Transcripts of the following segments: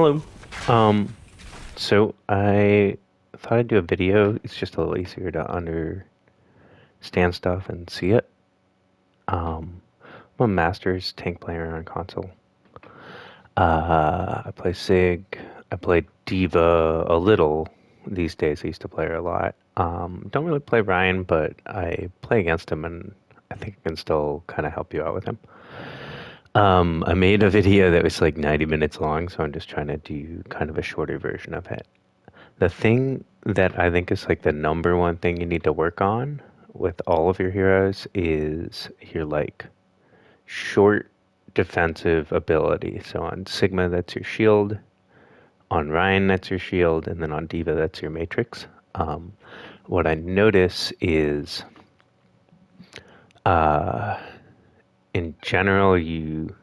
Hello. Um, so I thought I'd do a video. It's just a little easier to understand stuff and see it. I'm a Masters tank player on console. I play Sig. I play Diva a little these days. I used to play her a lot. Don't really play Rein, but I play against him, and I think I can still kind of help you out with him. I made a video that was like 90 minutes long, so I'm just trying to do kind of a shorter version of it. The thing that I think is like the number one thing you need to work on with all of your heroes is your like short defensive ability. So on Sigma, that's your shield. On Rein, that's your shield. And then on Diva, that's your matrix. What I notice is in general, you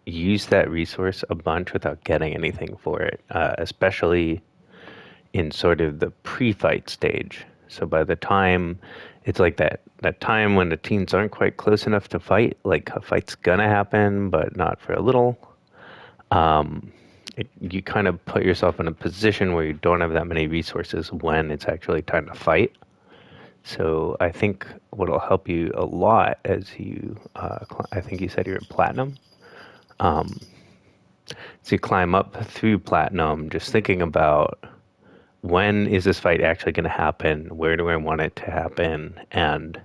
use that resource a bunch without getting anything for it, especially in sort of the pre-fight stage. So by the time it's like that time when the teams aren't quite close enough to fight, like a fight's gonna happen, but not for a little. You kind of put yourself in a position where you don't have that many resources when it's actually time to fight. So I think what'll help you a lot as you, I think you said you're at Platinum. So you climb up through Platinum, just thinking about when is this fight actually going to happen? Where do I want it to happen? And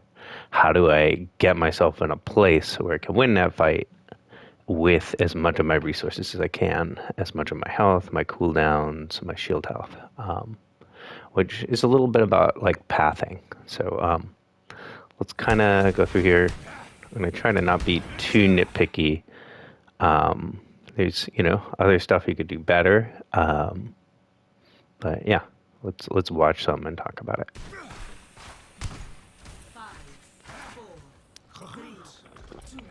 how do I get myself in a place where I can win that fight with as much of my resources as I can, as much of my health, my cooldowns, my shield health, which is a little bit about like pathing. So let's kind of go through here. I'm going to try to not be too nitpicky. There's, other stuff you could do better. But yeah, let's watch some and talk about it. 5, 4, 3, 2,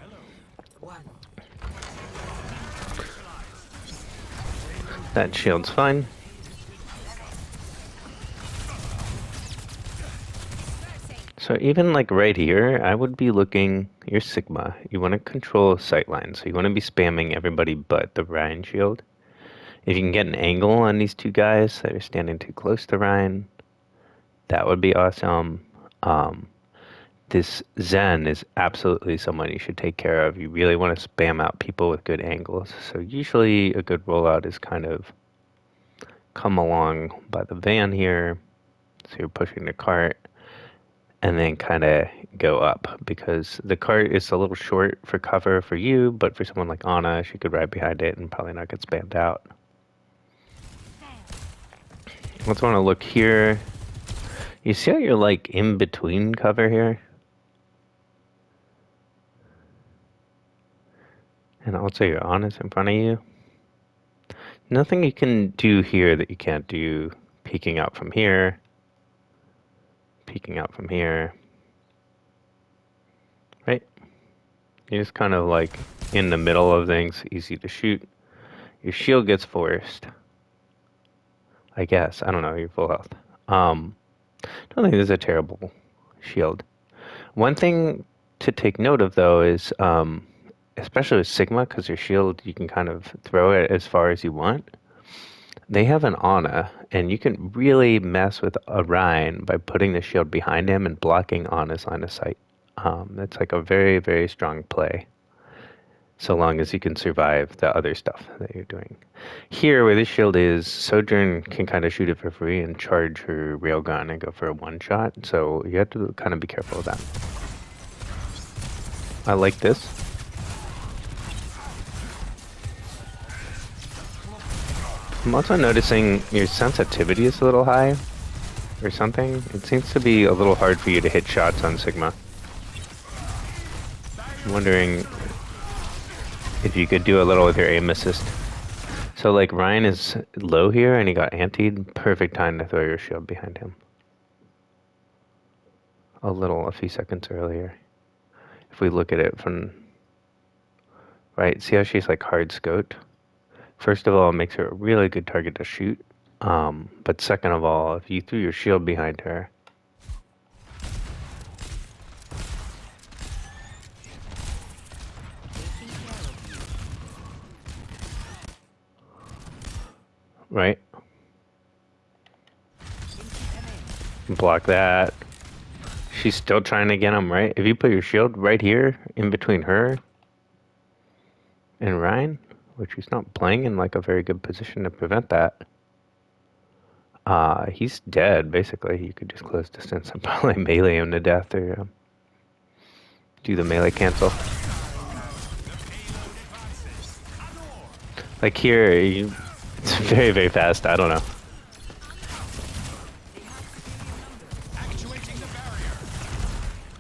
1. That shield's fine. So even like right here, I would be looking, your Sigma, you want to control sightline. So you want to be spamming everybody but the Rein shield. If you can get an angle on these two guys that are standing too close to Rein, that would be awesome. This Zen is absolutely someone you should take care of. You really want to spam out people with good angles. So usually a good rollout is kind of come along by the van here. So you're pushing the cart and then kind of go up because the cart is a little short for cover for you, but for someone like Anna, she could ride behind it and probably not get spammed out. Let's want to look here. You see how you're like in between cover here? And also your Anna's in front of you. Nothing you can do here that you can't do peeking out from here. Peeking out from here. Right? You're just kind of like in the middle of things, easy to shoot. Your shield gets forced. I guess. I don't know, you're full health. Don't think this is a terrible shield. One thing to take note of though is, especially with Sigma, because your shield, you can kind of throw it as far as you want. They have an Ana, and you can really mess with a Rein by putting the shield behind him and blocking Ana's line of sight. That's like a very, very strong play, so long as you can survive the other stuff that you're doing. Here, where this shield is, Sojourn can kind of shoot it for free and charge her railgun and go for a one-shot, so you have to kind of be careful of that. I like this. I'm also noticing your sensitivity is a little high, or something. It seems to be a little hard for you to hit shots on Sigma. I'm wondering if you could do a little with your aim assist. So like Rein is low here and he got antied. Perfect time to throw your shield behind him. A few seconds earlier. If we look at it from, right, see how she's like hard scoped? First of all, it makes her a really good target to shoot. But second of all, if you threw your shield behind her, right? Block that. She's still trying to get him, right? If you put your shield right here in between her and Rein, which he's not playing in like a very good position to prevent that, he's dead, basically. You could just close distance and probably melee him to death or do the melee cancel. Like here, it's very, very fast. I don't know.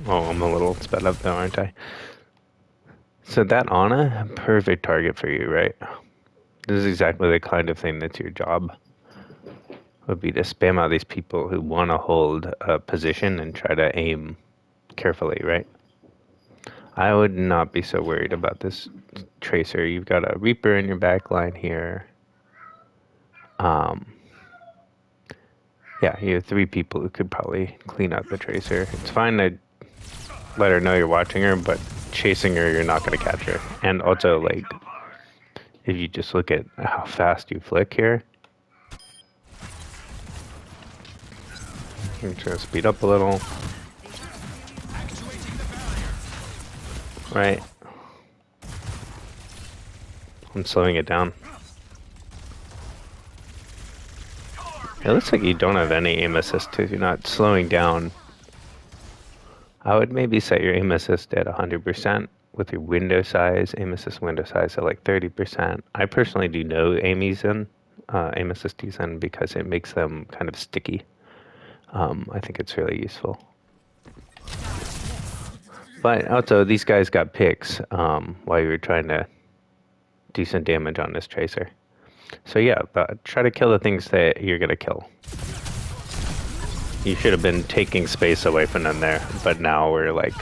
Oh, I'm a little sped up though, aren't I? So that Ana, perfect target for you, right? This is exactly the kind of thing that's your job. Would be to spam out these people who want to hold a position and try to aim carefully, right? I would not be so worried about this tracer. You've got a Reaper in your back line here. Yeah, you have 3 people who could probably clean up the tracer. It's fine to let her know you're watching her, but chasing her, you're not going to catch her. And also, like, if you just look at how fast you flick here, I'm just going to speed up a little. Right. I'm slowing it down. It looks like you don't have any aim assist because you're not slowing down. I would maybe set your aim assist at 100% with your window size, aim assist window size at like 30%. I personally do no aim assisties in because it makes them kind of sticky. I think it's really useful. But also, these guys got picks while you were trying to do some damage on this tracer. So yeah, try to kill the things that you're going to kill. You should have been taking space away from them there, but now we're like,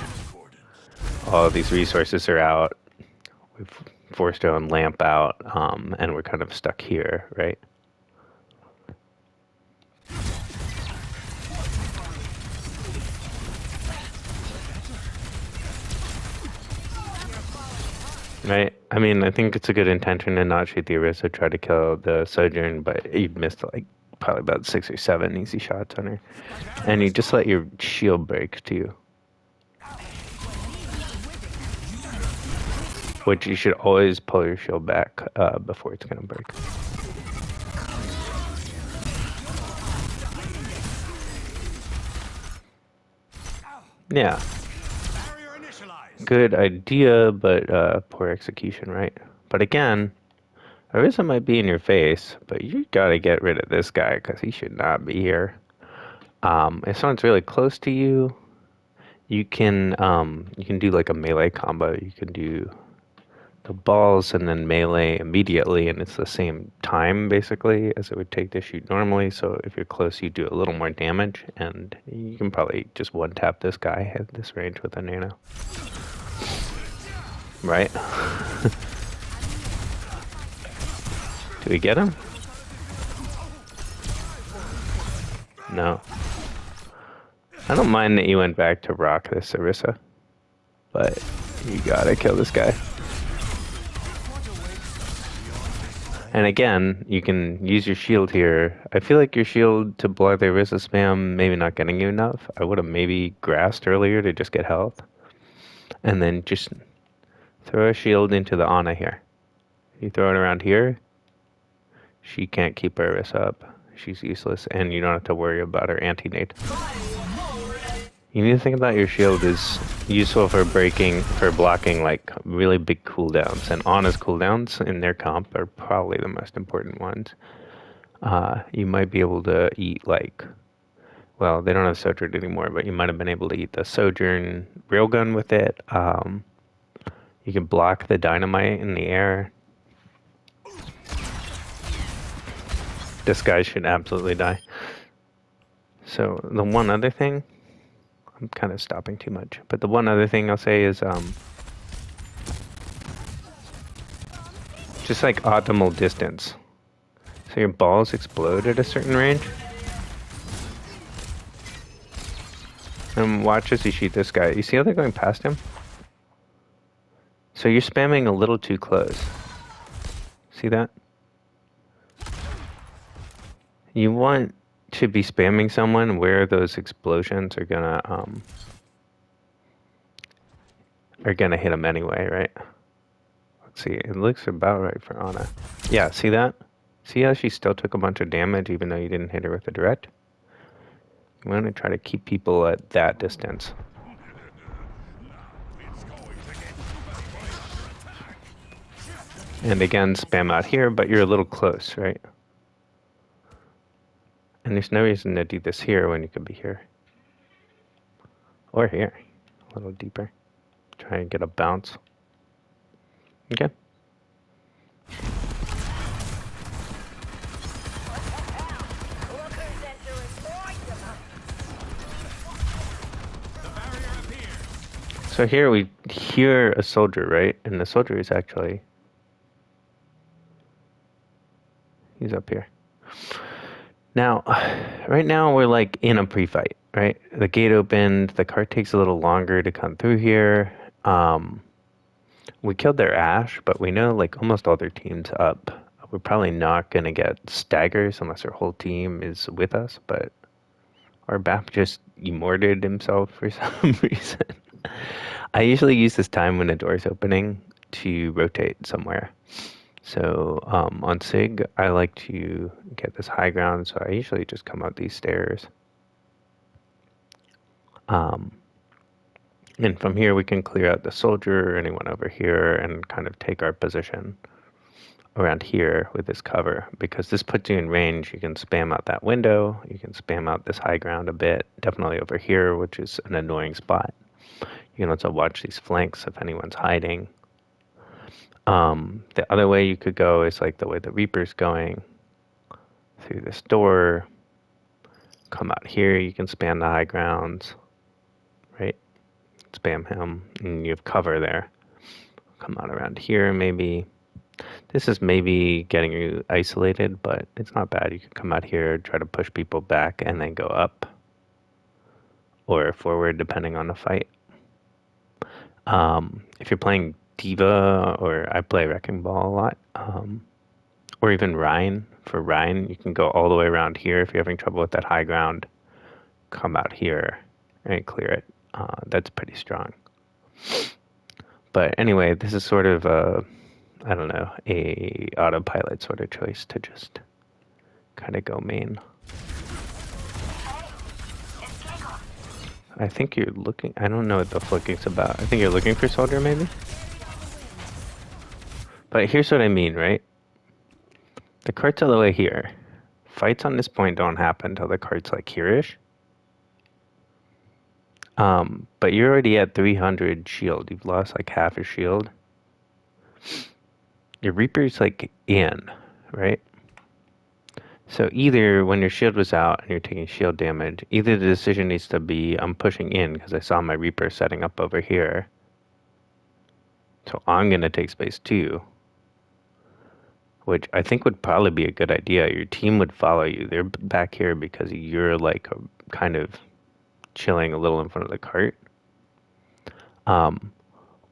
all these resources are out. We've forced our own lamp out, and we're kind of stuck here, right? Right. I mean, I think it's a good intention to not shoot the Orisa, try to kill the Sojourn, but you missed like probably about 6 or 7 easy shots on her. And you just let your shield break too. Which you should always pull your shield back before it's gonna break. Yeah. Good idea, but poor execution, right? But again, Orisa might be in your face, but you gotta get rid of this guy because he should not be here. If someone's really close to you, you can do like a melee combo. You can do the balls and then melee immediately, and it's the same time basically as it would take to shoot normally. So if you're close, you do a little more damage, and you can probably just one tap this guy at this range with a nano. Right? Do we get him? No. I don't mind that you went back to rock this Orisa, but you gotta kill this guy. And again, you can use your shield here. I feel like your shield to block the Orisa spam maybe not getting you enough. I would have maybe grasped earlier to just get health. And then just throw a shield into the Ana here. You throw it around here, she can't keep her Orisa up. She's useless, and you don't have to worry about her anti-nade. You need to think about your shield is useful for blocking like really big cooldowns, and Ana's cooldowns in their comp are probably the most important ones. You might be able to eat like, well, they don't have Sojourn anymore, but you might have been able to eat the Sojourn railgun with it. You can block the dynamite in the air. This guy should absolutely die. So the one other thing, I'm kind of stopping too much, but the one other thing I'll say is just like optimal distance. So your balls explode at a certain range. And watch as you shoot this guy. You see how they're going past him? So you're spamming a little too close. See that? You want to be spamming someone where those explosions are gonna hit them anyway, right? Let's see. It looks about right for Anna. Yeah, see that? See how she still took a bunch of damage even though you didn't hit her with a direct? You want to try to keep people at that distance. And again, spam out here, but you're a little close, right? And there's no reason to do this here when you could be here. Or here. A little deeper. Try and get a bounce. Okay. So here we hear a soldier, right? And the soldier is actually... He's up here. Now, right now we're like in a pre-fight, right? The gate opened, the cart takes a little longer to come through here. We killed their Ash, but we know like almost all their team's up. We're probably not going to get staggers unless our whole team is with us, but our BAP just immorted himself for some reason. I usually use this time when the door's opening to rotate somewhere. So on SIG, I like to get this high ground, so I usually just come up these stairs. And from here, we can clear out the soldier or anyone over here and kind of take our position around here with this cover. Because this puts you in range, you can spam out that window, you can spam out this high ground a bit, definitely over here, which is an annoying spot. You can also watch these flanks if anyone's hiding. The other way you could go is like the way the Reaper's going through this door. Come out here, you can spam the high grounds, right? Spam him, and you have cover there. Come out around here, maybe. This is maybe getting you isolated, but it's not bad. You can come out here, try to push people back, and then go up or forward, depending on the fight. If you're playing Diva, or I play Wrecking Ball a lot, or even Rein. For Rein, you can go all the way around here. If you're having trouble with that high ground, come out here and clear it. That's pretty strong. But anyway, this is sort of a, I don't know, a autopilot sort of choice to just kind of go main. I think you're looking, I don't know what the flicking's about. I think you're looking for soldier maybe? But here's what I mean, right? The cart's all the way here. Fights on this point don't happen until the cart's like here-ish. But you're already at 300 shield. You've lost like half your shield. Your Reaper's like in, right? So either when your shield was out and you're taking shield damage, either the decision needs to be I'm pushing in because I saw my Reaper setting up over here. So I'm going to take space too. Which I think would probably be a good idea. Your team would follow you. They're back here because you're like kind of chilling a little in front of the cart.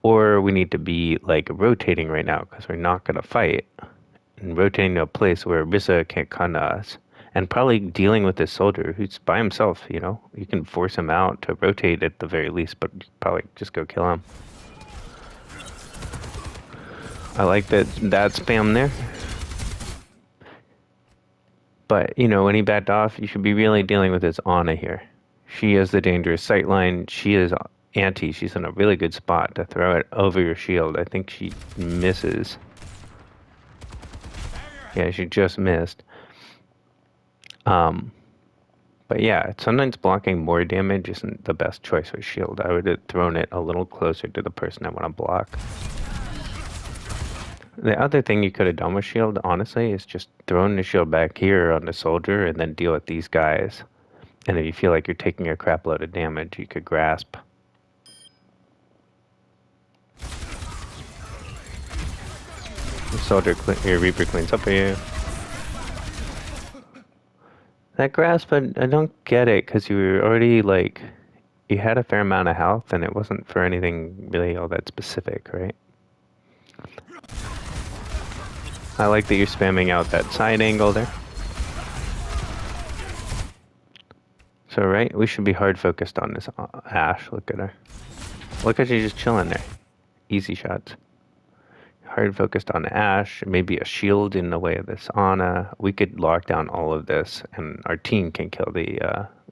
Or we need to be like rotating right now because we're not going to fight. And rotating to a place where Rissa can't come to us. And probably dealing with this soldier who's by himself, you know. You can force him out to rotate at the very least, but probably just go kill him. I like that spam there. But, you know, when he backed off, you should be really dealing with this Ana here. She has the dangerous sightline. She is anti. She's in a really good spot to throw it over your shield. I think she misses. Yeah, she just missed. But yeah, sometimes blocking more damage isn't the best choice with shield. I would have thrown it a little closer to the person I want to block. The other thing you could have done with shield, honestly, is just throwing the shield back here on the soldier and then deal with these guys. And if you feel like you're taking a crap load of damage, you could grasp. The soldier, your Reaper cleans up for you. That grasp, I don't get it, because you were already, like, you had a fair amount of health, and it wasn't for anything really all that specific, right? I like that you're spamming out that side angle there. So, right, we should be hard focused on this Ashe. Look at her. Look at you just chilling there. Easy shots. Hard focused on Ashe. Maybe a shield in the way of this Ana. We could lock down all of this, and our team can kill the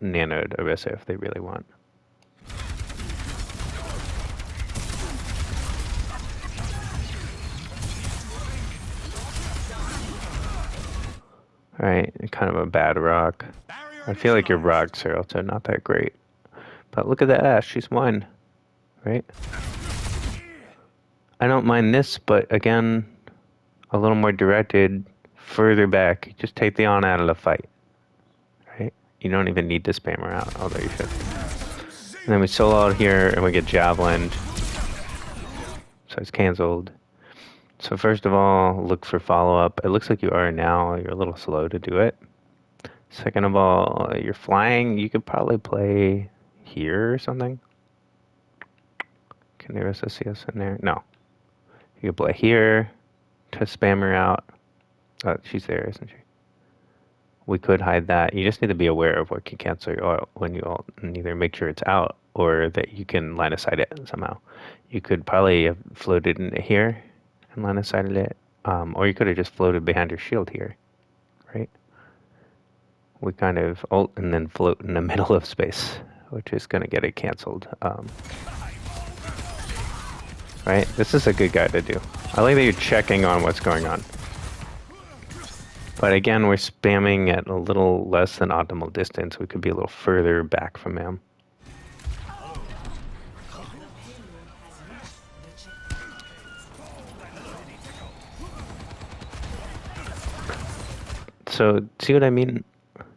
nanoed Orisa if they really want. Alright, kind of a bad rock. I feel like your rocks are also not that great. But look at that Ashe, she's mine. Right? I don't mind this, but again, a little more directed, further back. Just take the Ana out of the fight. Right? You don't even need to spam her out, although you should. And then we solo out here and we get javelined. So it's cancelled. So first of all, look for follow-up. It looks like you are now. You're a little slow to do it. Second of all, you're flying. You could probably play here or something. Can there is a CS in there? No. You could play here to spam her out. Oh, she's there, isn't she? We could hide that. You just need to be aware of what can cancel your ult when you ult, and either make sure it's out or that you can line of sight it somehow. You could probably have floated in here and line of sighted it, or you could have just floated behind your shield here, right? We kind of ult and then float in the middle of space, which is going to get it canceled. Right? This is a good guy to do. I like that you're checking on what's going on. But again, we're spamming at a little less than optimal distance. We could be a little further back from him. So, see what I mean?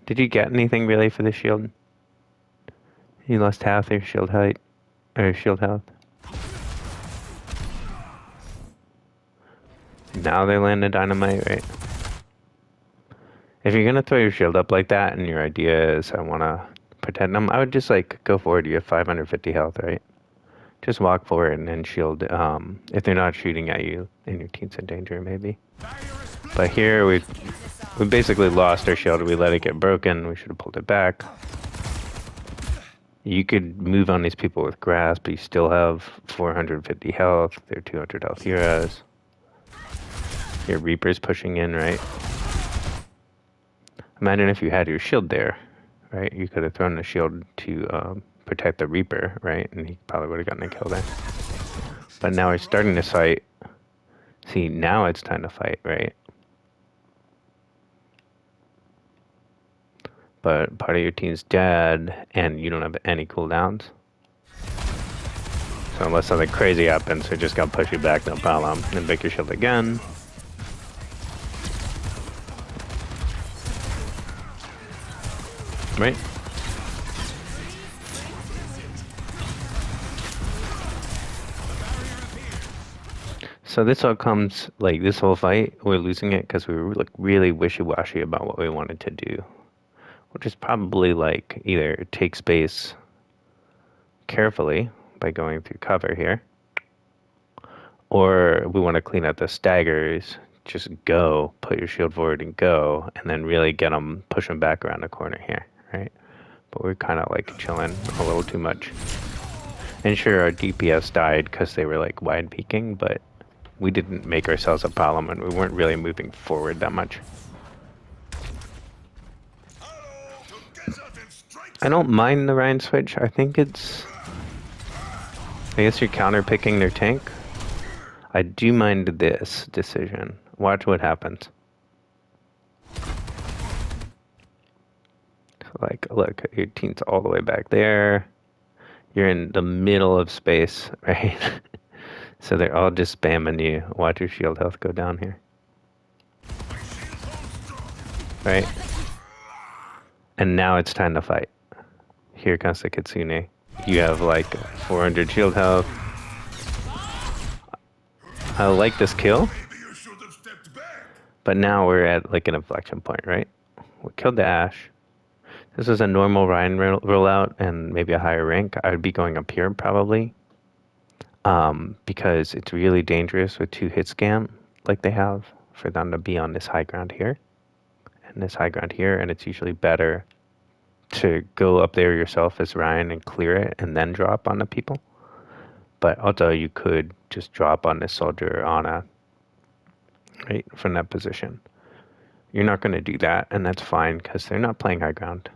Did you get anything really for the shield? You lost half your shield height, or shield health. Now they land a dynamite, right? If you're gonna throw your shield up like that and your idea is I wanna protect them, I would just like go forward. You have 550 health, right? Just walk forward and then shield. If they're not shooting at you and your team's in danger, maybe. But here we basically lost our shield. We let it get broken. We should have pulled it back. You could move on these people with grasp, but you still have 450 health. They're 200 health heroes. Your Reaper's pushing in, right? Imagine if you had your shield there, right? You could have thrown the shield to protect the Reaper, right? And he probably would have gotten a kill there. But now we're starting to fight. See, now it's time to fight, right? But part of your team's dead, and you don't have any cooldowns. So unless something crazy happens, we're just gonna push you back, no problem. And break your shield again. Right? So this all comes, like this whole fight, we're losing it because we were like really wishy-washy about what we wanted to do. Which is probably like either take space carefully by going through cover here, or we want to clean up the staggers, just go, put your shield forward and go, and then really get them, push them back around the corner here, right? But we're kind of like chilling a little too much. And sure, our DPS died because they were like wide peeking, but we didn't make ourselves a problem and we weren't really moving forward that much. I don't mind the Rein switch. I think it's... I guess you're counter-picking their tank. I do mind this decision. Watch what happens. Like, look, your team's all the way back there. You're in the middle of space, right? So they're all just spamming you. Watch your shield health go down here. Right? And now it's time to fight. Here comes the Kitsune. You have like 400 shield health. I like this kill. But now we're at like an inflection point, right? We killed the Ashe. This is a normal Rein rollout and maybe a higher rank. I would be going up here probably. Because it's really dangerous with 2 hit scan like they have for them to be on this high ground here. And this high ground here, and it's usually better to go up there yourself as Rein and clear it and then drop on the people. But also you could just drop on this soldier on a right from that position. You're not going to do that, and that's fine because they're not playing high ground.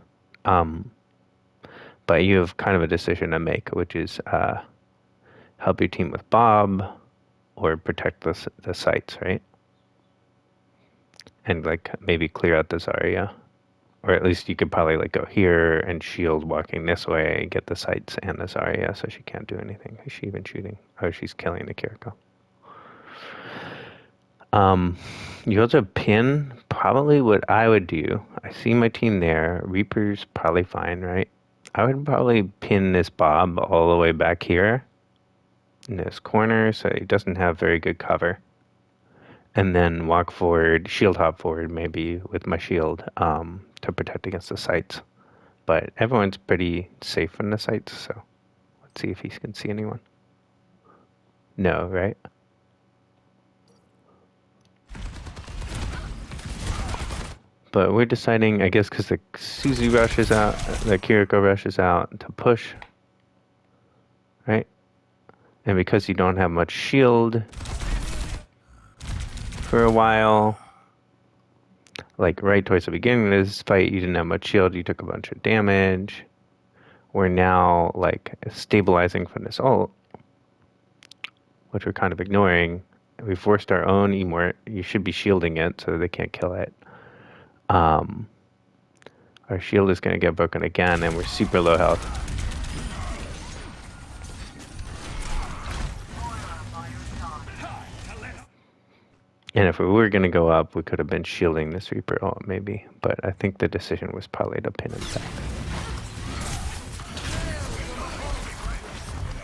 But you have kind of a decision to make, which is help your team with Bob or protect the sites, right? And like maybe clear out this area. Or at least you could probably like go here and shield walking this way and get the sights and this area so she can't do anything. Is she even shooting? Oh, she's killing the Kiriko. You also pin probably what I would do. I see my team there. Reaper's probably fine, right? I would probably pin this Bob all the way back here in this corner so he doesn't have very good cover. And then walk forward, shield hop forward maybe with my shield to protect against the sights. But everyone's pretty safe from the sights, so let's see if he can see anyone. No, right? But we're deciding, I guess, because the Suzu rushes out, the Kiriko rushes out to push, right? And because you don't have much shield for a while, like right towards the beginning of this fight, you didn't have much shield, you took a bunch of damage. We're now like stabilizing from this ult, which we're kind of ignoring. We forced our own Emort. You should be shielding it so they can't kill it. Our shield is going to get broken again, and we're super low health. And if we were going to go up, we could have been shielding this Reaper ult, maybe. But I think the decision was probably to pin him back.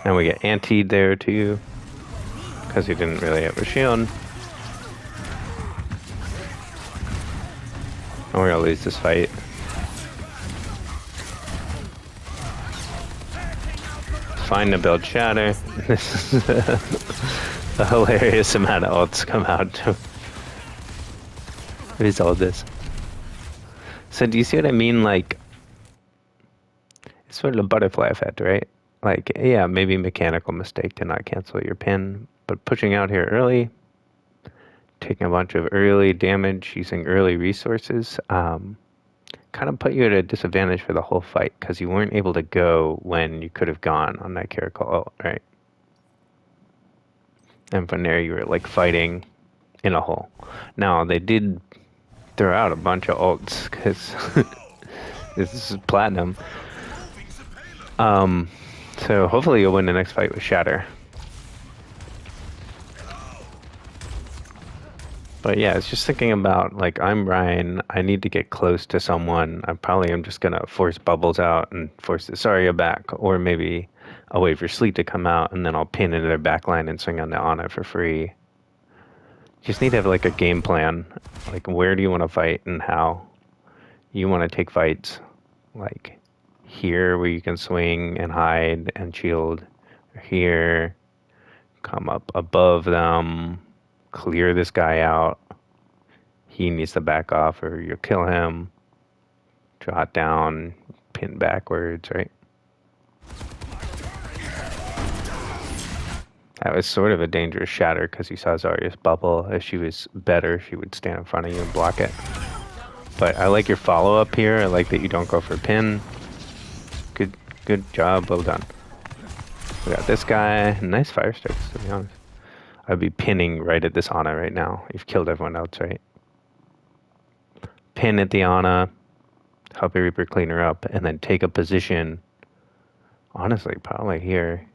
And we get antied there, too. Because he didn't really have a shield. And we're going to lose this fight. Fine to build shatter. This is a hilarious amount of ults come out to resolve this. So do you see what I mean? Like, it's sort of a butterfly effect, right? Like, yeah, maybe mechanical mistake to not cancel your pin, but pushing out here early, taking a bunch of early damage, using early resources, kind of put you at a disadvantage for the whole fight because you weren't able to go when you could have gone on that Kiriko ult, right? And from there you were like fighting in a hole. Now they did throw out a bunch of ults because this is platinum. So hopefully you'll win the next fight with Shatter. But yeah, it's just thinking about, like, I'm Rein, I need to get close to someone. I probably am just going to force Bubbles out and force the Zarya back, or maybe I'll wait for Sleet to come out, and then I'll pin into their backline and swing on the Ana for free. You just need to have, like, a game plan. Like, where do you want to fight and how? You want to take fights, like, here where you can swing and hide and shield, or here, come up above them, clear this guy out. He needs to back off or you'll kill him. Draw it down, pin backwards, right? That was sort of a dangerous shatter because you saw Zarya's bubble. If she was better, she would stand in front of you and block it. But I like your follow-up here. I like that you don't go for pin. Good job. Well done. We got this guy. Nice fire strikes, to be honest. I'd be pinning right at this Ana right now. You've killed everyone else, right? Pin at the Ana, help your Reaper clean her up, and then take a position, honestly, probably here,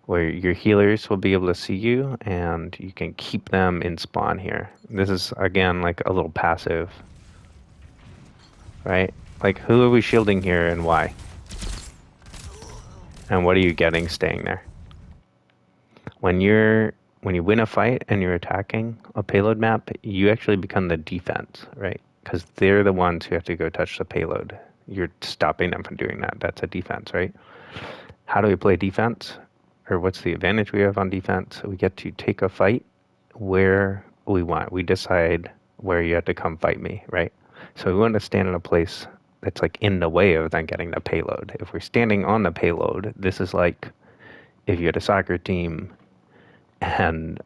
where your healers will be able to see you, and you can keep them in spawn here. This is, again, like a little passive, right? Like, who are we shielding here and why? And what are you getting staying there? When you win a fight and you're attacking a payload map, you actually become the defense, right? Because they're the ones who have to go touch the payload. You're stopping them from doing that. That's a defense, right? How do we play defense? Or what's the advantage we have on defense? We get to take a fight where we want. We decide where you have to come fight me, right? So we want to stand in a place that's like in the way of them getting the payload. If we're standing on the payload, this is like if you had a soccer team and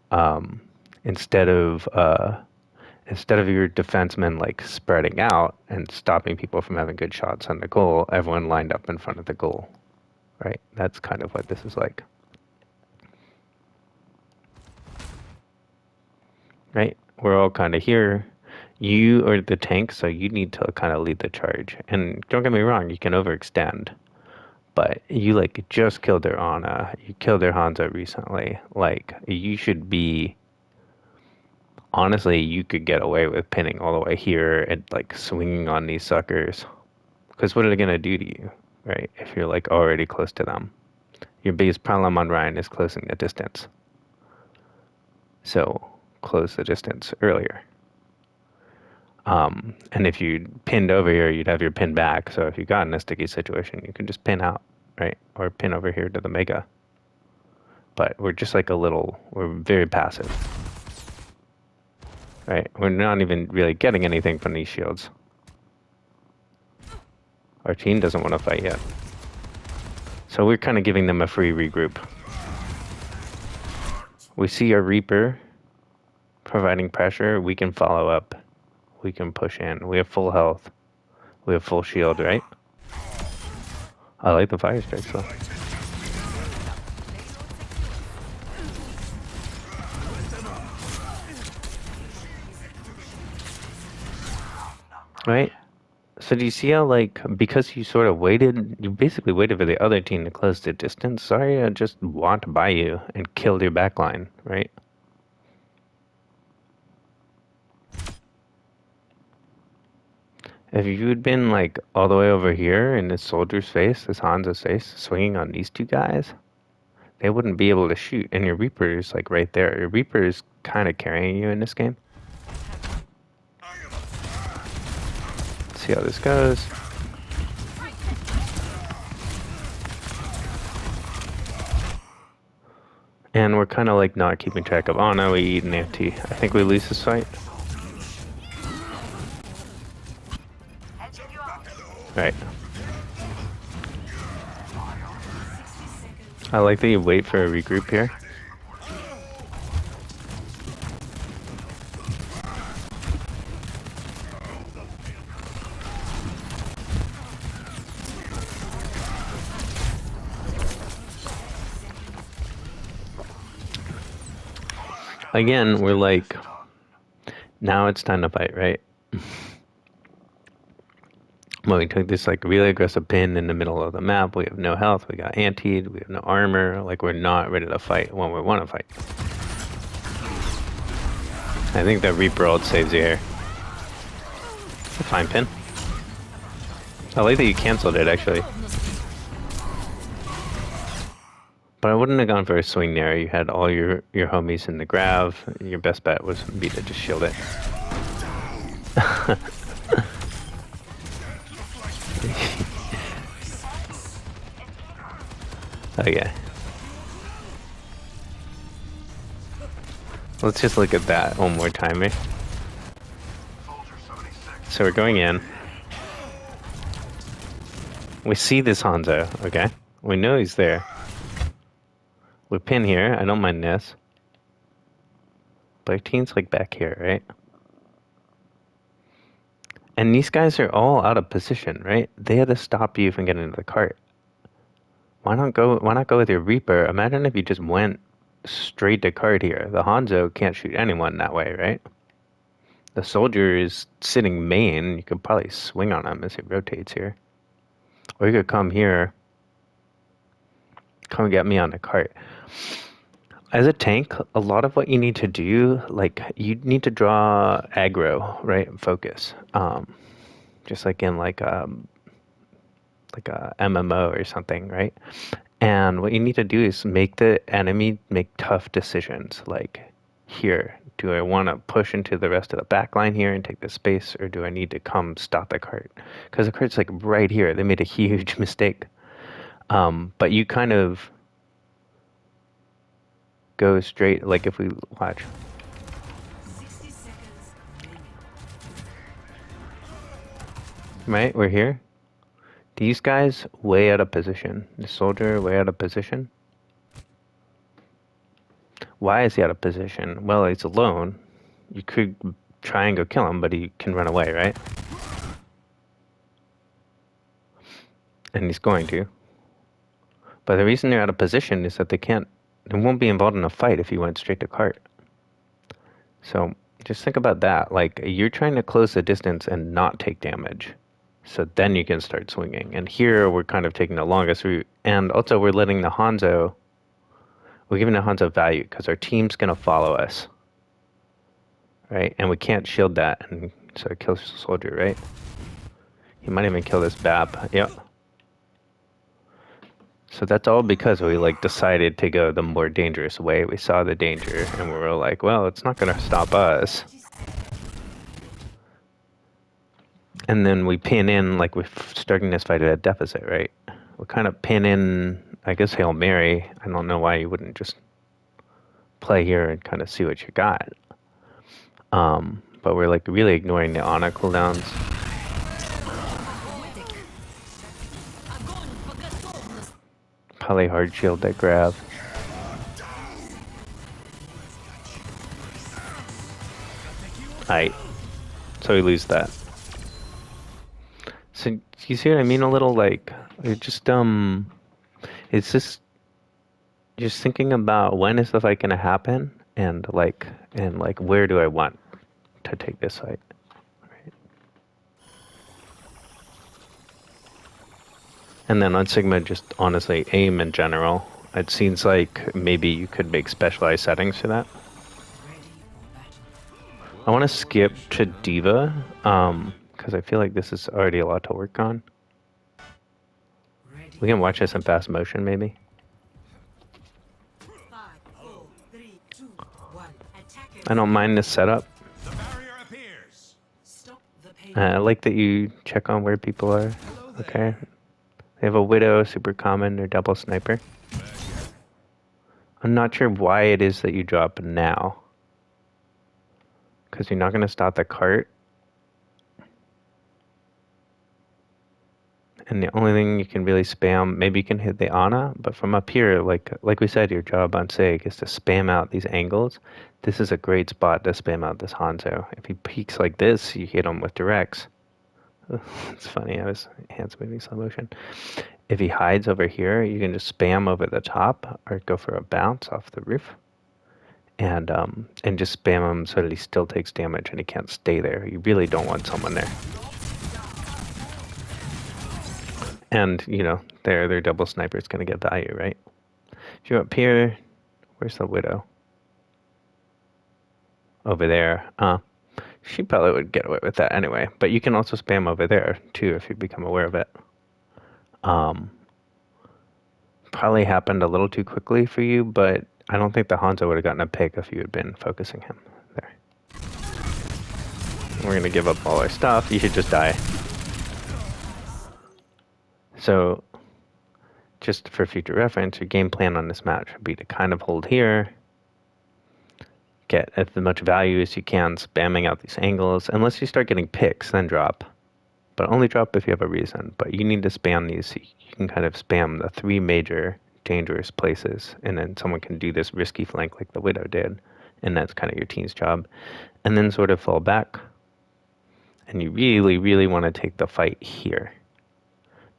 instead of your defensemen like spreading out and stopping people from having good shots on the goal, everyone lined up in front of the goal, right? That's kind of what this is like. Right? We're all kind of here. You are the tank, so you need to kind of lead the charge. And don't get me wrong, you can overextend. But you like just killed their Ana. You killed their Hanzo recently. Like you should be. Honestly, you could get away with pinning all the way here and like swinging on these suckers. Because what are they gonna do to you, right? If you're like already close to them, your biggest problem on Rein is closing the distance. So close the distance earlier. And if you pinned over here, you'd have your pin back. So if you got in a sticky situation, you can just pin out, right? Or pin over here to the Mega. But we're just like we're very passive. Right? We're not even really getting anything from these shields. Our team doesn't want to fight yet. So we're kind of giving them a free regroup. We see our Reaper providing pressure. We can follow up. We can push in. We have full health. We have full shield, right? I like the fire strikes though. Right? So do you see how, like, because you sort of waited, you basically waited for the other team to close the distance? Zarya just walked by you and killed your backline, right? If you'd been, like, all the way over here in this soldier's face, this Hanzo's face, swinging on these two guys, they wouldn't be able to shoot. And your Reaper is, like, right there. Your Reaper is kind of carrying you in this game. Let's see how this goes. And we're kind of, like, not keeping track of, oh, no, we eat an anti. I think we lose this fight. Right. I like that you wait for a regroup here. Again, we're like, now it's time to fight, right? Well, we took this like really aggressive pin in the middle of the map. We have no health. We got antied. We have no armor. Like we're not ready to fight when we want to fight. I think that Reaper ult saves you here. A fine pin. I like that you canceled it actually. But I wouldn't have gone for a swing there. You had all your homies in the grav. Your best bet was be to just shield it. Okay. Let's just look at that one more time, eh? So we're going in. We see this Hanzo, okay? We know he's there. We pin here, I don't mind this. But our team's like back here, right? And these guys are all out of position, right? They had to stop you from getting into the cart. Why not go with your Reaper? Imagine if you just went straight to cart here. The Hanzo can't shoot anyone that way, right? The soldier is sitting main. You could probably swing on him as he rotates here. Or you could come here. Come get me on the cart. As a tank, a lot of what you need to do, like, you need to draw aggro, right? Focus. Just like in like a MMO or something, right? And what you need to do is make the enemy make tough decisions. Like, here, do I want to push into the rest of the back line here and take the space, or do I need to come stop the cart? Because the cart's like right here. They made a huge mistake. But you kind of go straight, like if we watch. 60 seconds. Right, we're here. These guys way out of position. The soldier way out of position. Why is he out of position? Well, he's alone. You could try and go kill him, but he can run away, right? And he's going to. But the reason they're out of position is that they won't be involved in a fight if you went straight to cart. So just think about that. Like, you're trying to close the distance and not take damage. So then you can start swinging. And here we're kind of taking the longest route. And also we're letting the Hanzo, we're giving the Hanzo value because our team's going to follow us. Right? And we can't shield that. And so it kills the soldier, right? He might even kill this Bab. Yep. So that's all because we like decided to go the more dangerous way. We saw the danger and we were like, well, it's not going to stop us. And then we pin in, like we're starting this fight at a deficit, right? We kind of pin in, I guess, Hail Mary. I don't know why you wouldn't just play here and kind of see what you got. But we're like really ignoring the Ana cooldowns. Probably hard shield that grab. Aight. So we lose that. So you see what I mean? A little like it just it's just thinking about when is the fight gonna happen and like where do I want to take this fight. Right? And then on Sigma, just honestly aim in general. It seems like maybe you could make specialized settings for that. I want to skip to Diva, because I feel like this is already a lot to work on. We can watch this in fast motion, maybe. 5, 4, 3, 2, 1. Attackers. I don't mind this setup. The barrier appears. Stop the pain. I like that you check on where people are. Okay. They have a Widow, super common, or double sniper. I'm not sure why it is that you drop now. Because you're not going to stop the cart. And the only thing you can really spam, maybe you can hit the Ana, but from up here, like we said, your job on Sig is to spam out these angles. This is a great spot to spam out this Hanzo. If he peeks like this, you hit him with directs. It's funny, I was hands moving slow motion. If he hides over here, you can just spam over the top or go for a bounce off the roof. And just spam him so that he still takes damage and he can't stay there. You really don't want someone there. And, you know, their double sniper is going to get value, right? If you're up here, where's the Widow? Over there. She probably would get away with that anyway. But you can also spam over there, too, if you become aware of it. Probably happened a little too quickly for you, but I don't think the Hanzo would have gotten a pick if you had been focusing him there. We're going to give up all our stuff. You should just die. So, just for future reference, your game plan on this match would be to kind of hold here, get as much value as you can, spamming out these angles. Unless you start getting picks, then drop. But only drop if you have a reason. But you need to spam these so you can kind of spam the 3 major dangerous places, and then someone can do this risky flank like the Widow did, and that's kind of your team's job. And then sort of fall back. And you really, really want to take the fight here.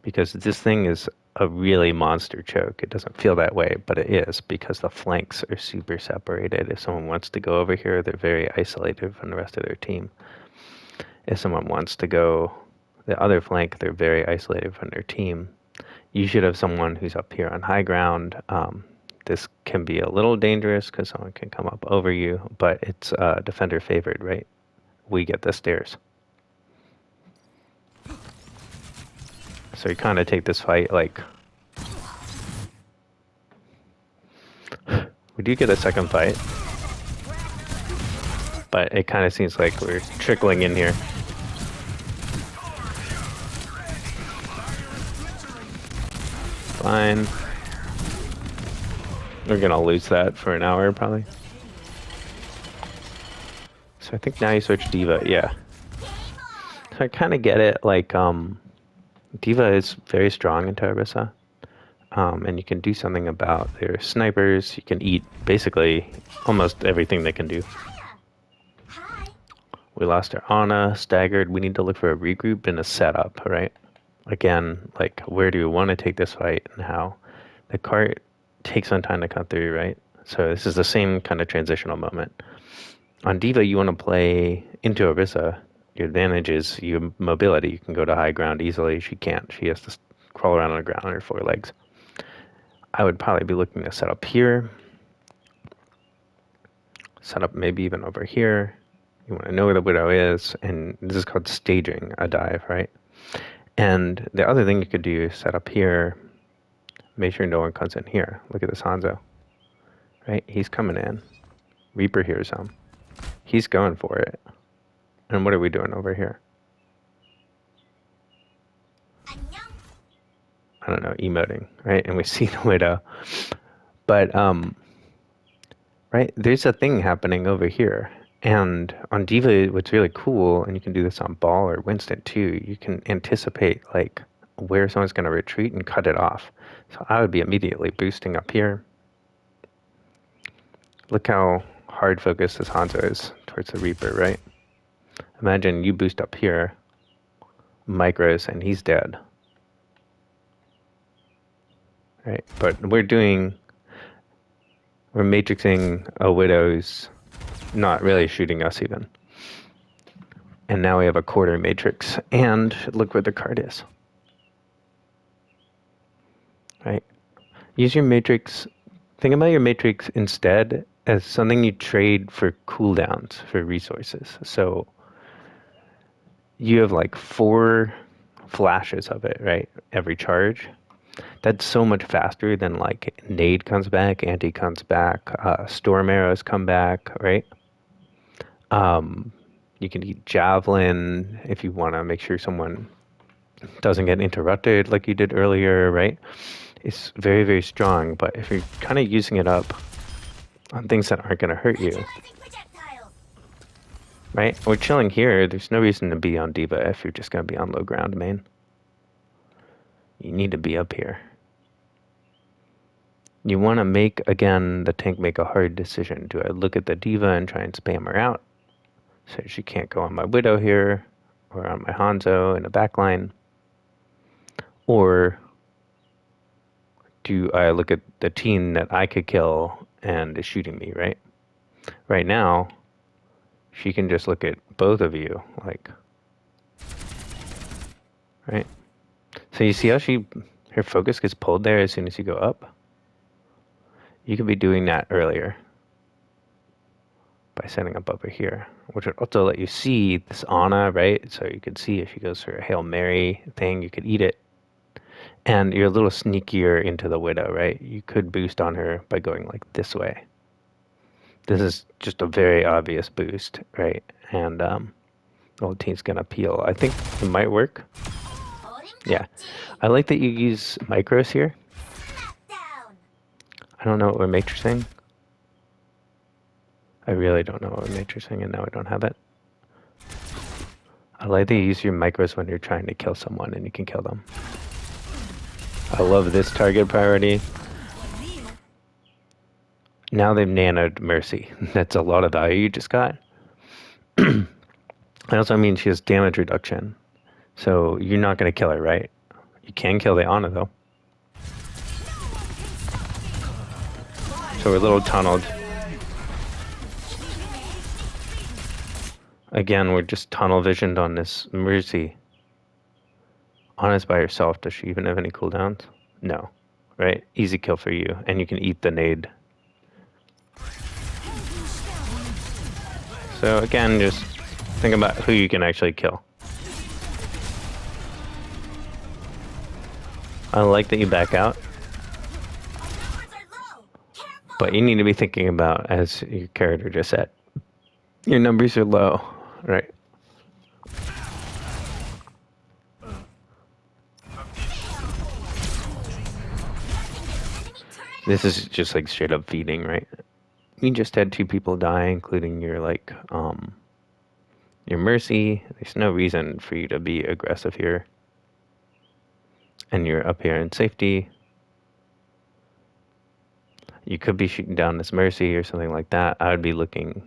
Because this thing is a really monster choke. It doesn't feel that way, but it is, because the flanks are super separated. If someone wants to go over here, they're very isolated from the rest of their team. If someone wants to go the other flank, they're very isolated from their team. You should have someone who's up here on high ground. This can be a little dangerous because someone can come up over you, but it's defender favored, right? We get the stairs. So you kind of take this fight like... We do get a second fight. But it kind of seems like we're trickling in here. Fine. We're gonna lose that for an hour, probably. So I think now you switch Diva, yeah. So I kind of get it, like, Diva is very strong in Terrabissa. And you can do something about their snipers. You can eat basically almost everything they can do. Hi. We lost our Ana, staggered. We need to look for a regroup and a setup, right? Again, like, where do you want to take this fight and how? The cart takes some time to come through, right? So this is the same kind of transitional moment. On Diva, you want to play into Orisa. Your advantage is your mobility. You can go to high ground easily. She can't. She has to crawl around on the ground on her four legs. I would probably be looking to set up here. Set up maybe even over here. You want to know where the widow is, and this is called staging a dive, right? And the other thing you could do is set up here. Make sure no one comes in here. Look at this Hanzo, right? He's coming in. Reaper hears him. He's going for it. And what are we doing over here? I don't know, emoting, right? And we see the widow. But, right, there's a thing happening over here. And on Diva, what's really cool, and you can do this on Ball or Winston too, you can anticipate, like, where someone's going to retreat and cut it off. So I would be immediately boosting up here. Look how hard focused this Hanzo is towards the Reaper, right? Imagine you boost up here, micros, and he's dead. Right? But we're matrixing a widow's not really shooting us even. And now we have a quarter matrix, and look where the card is. Right? Use your matrix, think about your matrix instead as something you trade for cooldowns, for resources. So you have like 4 flashes of it, right? Every charge. That's so much faster than like nade comes back, anti comes back, storm arrows come back, right? You can eat javelin if you want to make sure someone doesn't get interrupted like you did earlier, right? It's very, very strong, but if you're kind of using it up on things that aren't going to hurt you, right? We're chilling here. There's no reason to be on Diva if you're just going to be on low ground main. You need to be up here. You want to make, again, the tank make a hard decision. Do I look at the Diva and try and spam her out? So she can't go on my Widow here, or on my Hanzo in the backline. Or do I look at the team that I could kill and is shooting me, right? Right now, she can just look at both of you, like, right? So you see how her focus gets pulled there as soon as you go up? You could be doing that earlier by setting up over here, which would also let you see this Ana, right? So you could see if she goes for a Hail Mary thing, you could eat it. And you're a little sneakier into the Widow, right? You could boost on her by going like this way. This is just a very obvious boost, right? And the whole team's gonna peel. I think it might work. Yeah. I like that you use micros here. I don't know what we're matrixing. I really don't know what we're matrixing, and now I don't have it. I like that you use your micros when you're trying to kill someone and you can kill them. I love this target priority. Now they've nanoed Mercy. That's a lot of value you just got. It also means she has damage reduction. So you're not going to kill her, right? You can kill the Ana, though. So we're a little tunneled. Again, we're just tunnel visioned on this Mercy. Ana's by herself. Does she even have any cooldowns? No. Right? Easy kill for you. And you can eat the nade. So again, just think about who you can actually kill. I like that you back out. But you need to be thinking about, as your character just said, your numbers are low, right? This is just like straight up feeding, right? You just had 2 people die, including your like your Mercy. There's no reason for you to be aggressive here. and you're up here in safety, you could be shooting down this Mercy or something like that. I would be looking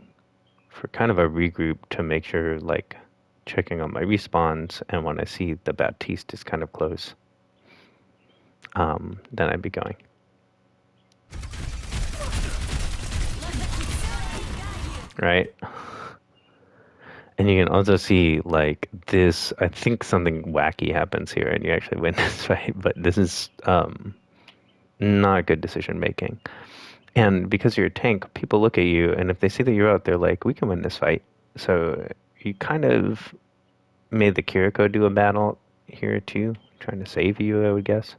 for kind of a regroup to make sure, like, checking on my respawns, and when I see the Baptiste is kind of close, then I'd be going. Right? And you can also see, like, this, I think something wacky happens here, and you actually win this fight, but this is not good decision making. And because you're a tank, people look at you, and if they see that you're out, they're like, we can win this fight. So you kind of made the Kiriko do a battle here too, trying to save you, I would guess.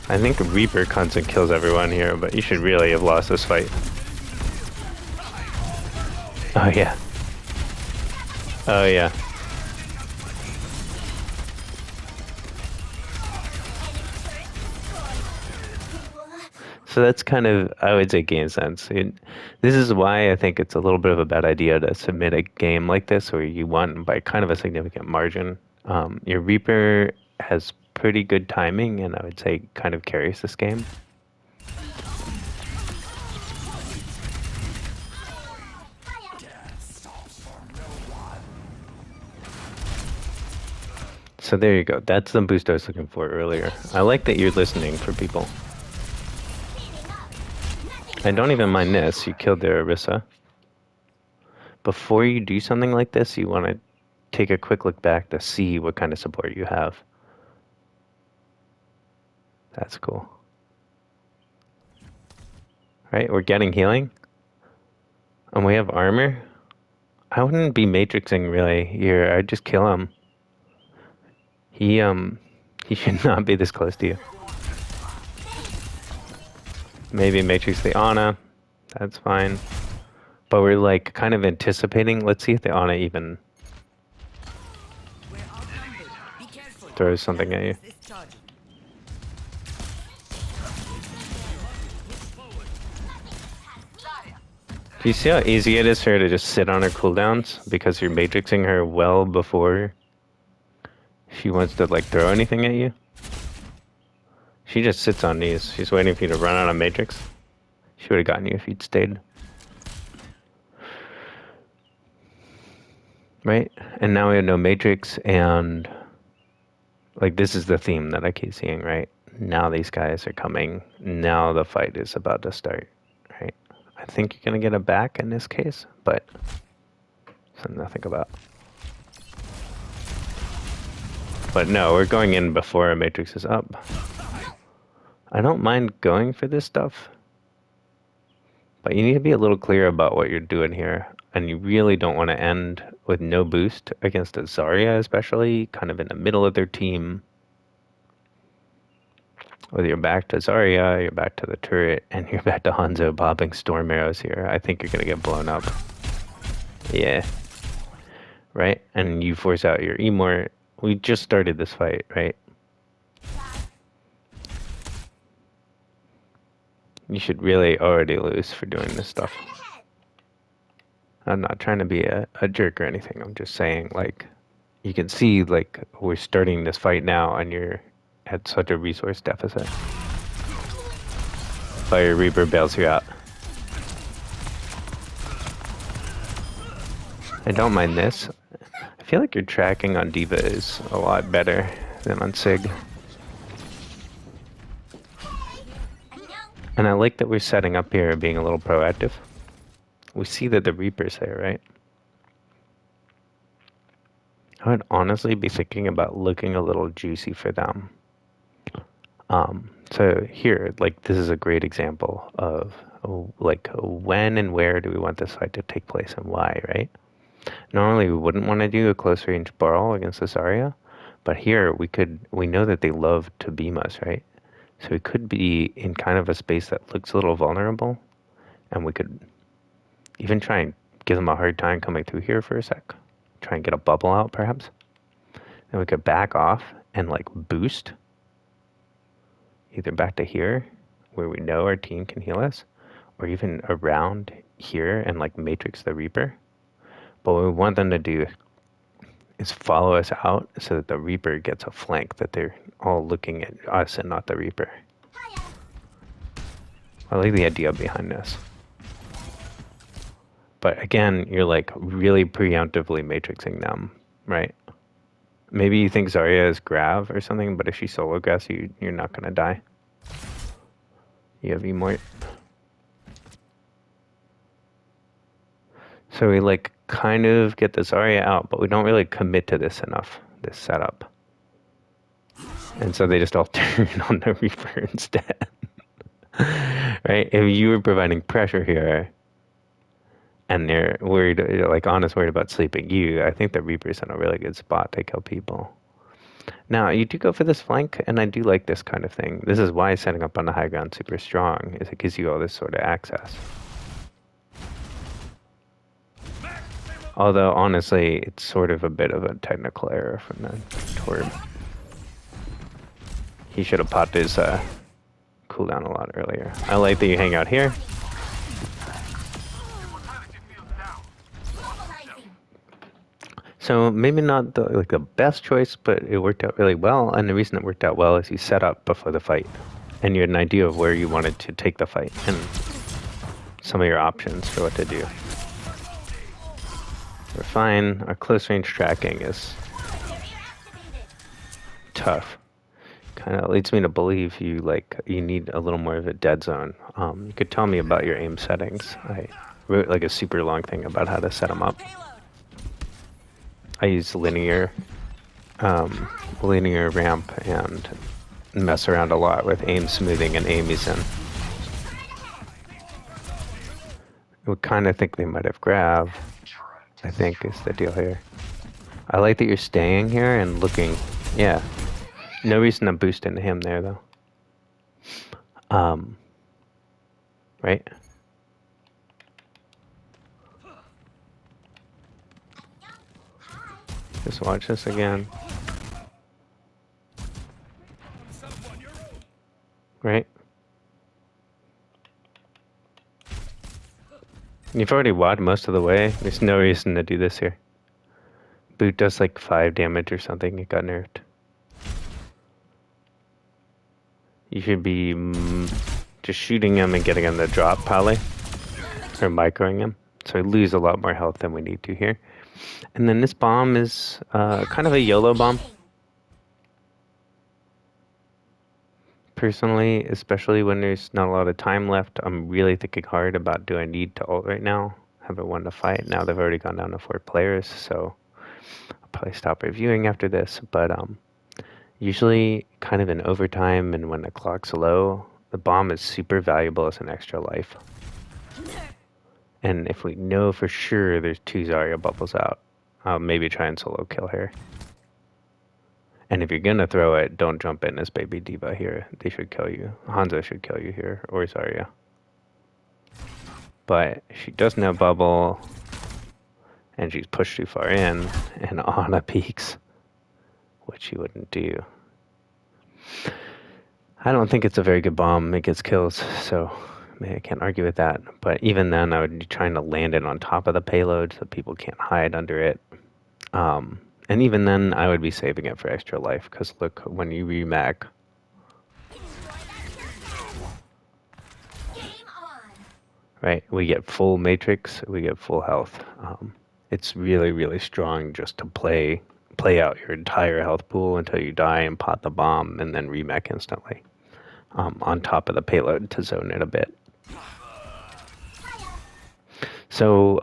I think Reaper comes and kills everyone here, but you should really have lost this fight. Oh yeah. Oh yeah. So that's kind of, I would say, game sense. This is why I think it's a little bit of a bad idea to submit a game like this where you won by kind of a significant margin. Your Reaper has pretty good timing, and I would say kind of carries this game. So there you go. That's the boost I was looking for earlier. I like that you're listening for people. I don't even mind this. You killed their Orisa. Before you do something like this, you want to take a quick look back to see what kind of support you have. That's cool. Right, we're getting healing. And we have armor. I wouldn't be matrixing really here. I'd just kill him. He should not be this close to you. Maybe matrix the Ana. That's fine. But we're like kind of anticipating. Let's see if the Ana even throws something at you. Do you see how easy it is for her to just sit on her cooldowns because you're matrixing her well before she wants to like throw anything at you? She just sits on these. She's waiting for you to run out of matrix. She would have gotten you if you'd stayed. Right? And now we have no matrix, and like this is the theme that I keep seeing, right? Now these guys are coming. Now the fight is about to start, right? I think you're gonna get it back in this case, but something to think about. But no, we're going in before our matrix is up. I don't mind going for this stuff, but you need to be a little clear about what you're doing here. And you really don't want to end with no boost against a Zarya, especially, kind of in the middle of their team. Whether you're back to Zarya, you're back to the turret, and you're back to Hanzo popping storm arrows here. I think you're going to get blown up. Yeah. Right? And you force out your Emor. We just started this fight, right? You should really already lose for doing this stuff. I'm not trying to be a jerk or anything. I'm just saying, like, you can see, like, we're starting this fight now and you're at such a resource deficit. Fire Reaper bails you out. I don't mind this. I feel like your tracking on D.Va is a lot better than on Sig. And I like that we're setting up here being a little proactive. We see that the Reaper's there, right? I would honestly be thinking about looking a little juicy for them. So here, like, this is a great example of, like, when and where do we want this fight to take place and why, right? Normally we wouldn't want to do a close range brawl against this Zarya, but here we know that they love to beam us, right? So we could be in kind of a space that looks a little vulnerable, and we could even try and give them a hard time coming through here for a sec. Try and get a bubble out, perhaps. Then we could back off and, like, boost. Either back to here, where we know our team can heal us, or even around here and, like, matrix the Reaper. But what we want them to do is follow us out so that the Reaper gets a flank, that they're all looking at us and not the Reaper. Hiya. I like the idea behind this. But again, you're like really preemptively matrixing them, right? Maybe you think Zarya is Grav or something, but if she solo grabs you, you're not gonna die. You have Emort. So we like kind of get the Zarya out, but we don't really commit to this enough, this setup. And so they just all turn on the Reaper instead. Right? If you were providing pressure here and they're worried, like Anna's worried about sleeping you, I think the Reaper's in a really good spot to kill people. Now, you do go for this flank, and I do like this kind of thing. This is why setting up on the high ground is super strong, is it gives you all this sort of access. Although, honestly, it's sort of a bit of a technical error from the Torb. He should have popped his cooldown a lot earlier. I like that you hang out here. So maybe not the best choice, but it worked out really well. And the reason it worked out well is you set up before the fight, and you had an idea of where you wanted to take the fight and some of your options for what to do. We're fine. Our close range tracking is tough. Kind of leads me to believe you need a little more of a dead zone. You could tell me about your aim settings. I wrote like a super long thing about how to set them up. I use linear ramp and mess around a lot with aim smoothing and aim easin. We kind of think they might have grabbed, I think, is the deal here. I like that you're staying here and looking. Yeah. No reason to boost into him there, though. Right? Just watch this again. Right? You've already wadded most of the way. There's no reason to do this here. Boot does like 5 damage or something. It got nerfed. You should be just shooting him and getting him to drop, probably. Or microing him. So we lose a lot more health than we need to here. And then this bomb is kind of a YOLO bomb. Personally, especially when there's not a lot of time left, I'm really thinking hard about, do I need to ult right now? Have a 1 to fight. Now they've already gone down to 4 players, so I'll probably stop reviewing after this. But usually kind of in overtime and when the clock's low, the bomb is super valuable as an extra life. And if we know for sure there's 2 Zarya bubbles out, I'll maybe try and solo kill her. And if you're gonna throw it, don't jump in as Baby Diva here. They should kill you. Hanzo should kill you here, or Zarya. But she doesn't have bubble, and she's pushed too far in, and Ana peeks, which she wouldn't do. I don't think it's a very good bomb. It gets kills, so I can't argue with that. But even then, I would be trying to land it on top of the payload so people can't hide under it. And even then, I would be saving it for extra life, because look, when you remag, right, we get full matrix, we get full health. It's really, really strong just to play out your entire health pool until you die and pot the bomb, and then remag instantly on top of the payload to zone it a bit. So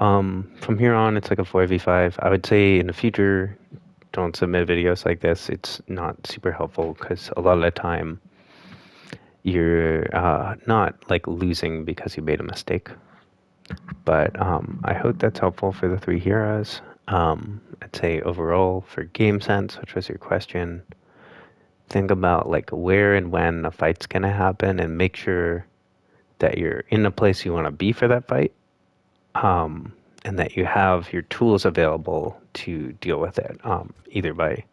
from here on, it's like a 4v5. I would say in the future, don't submit videos like this. It's not super helpful because a lot of the time you're not like losing because you made a mistake. But I hope that's helpful for the 3 heroes. I'd say overall for game sense, which was your question, think about like where and when a fight's gonna happen and make sure that you're in the place you want to be for that fight. And that you have your tools available to deal with it, either by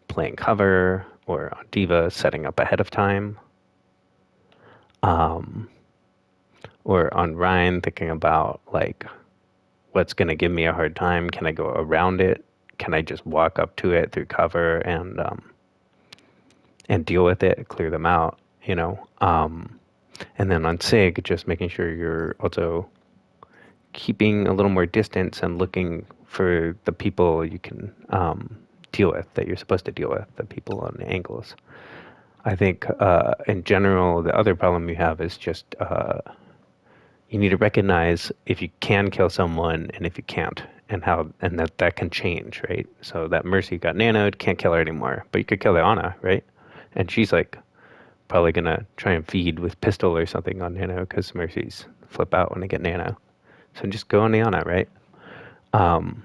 playing cover or on Diva setting up ahead of time, or on Rein thinking about like what's going to give me a hard time? Can I go around it? Can I just walk up to it through cover and deal with it, clear them out, you know? And then on SIG, just making sure you're also keeping a little more distance and looking for the people you can deal with, that you're supposed to deal with, the people on the angles. I think in general, the other problem you have is just you need to recognize if you can kill someone and if you can't, and that can change, right? So that Mercy got nanoed, can't kill her anymore, but you could kill the Ana, right? And she's like probably gonna try and feed with pistol or something on nano because Mercies flip out when they get nano. So just go on the Ana, right? Um,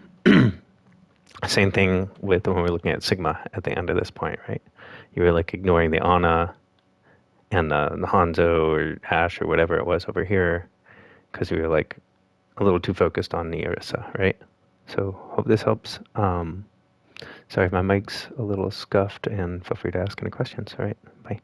Same thing with when we're looking at Sigma at the end of this point, right? You were like ignoring the Ana and the Hanzo or Ash or whatever it was over here because we were like a little too focused on the Orisa, right? So hope this helps. Sorry if my mic's a little scuffed, and feel free to ask any questions. All right, bye.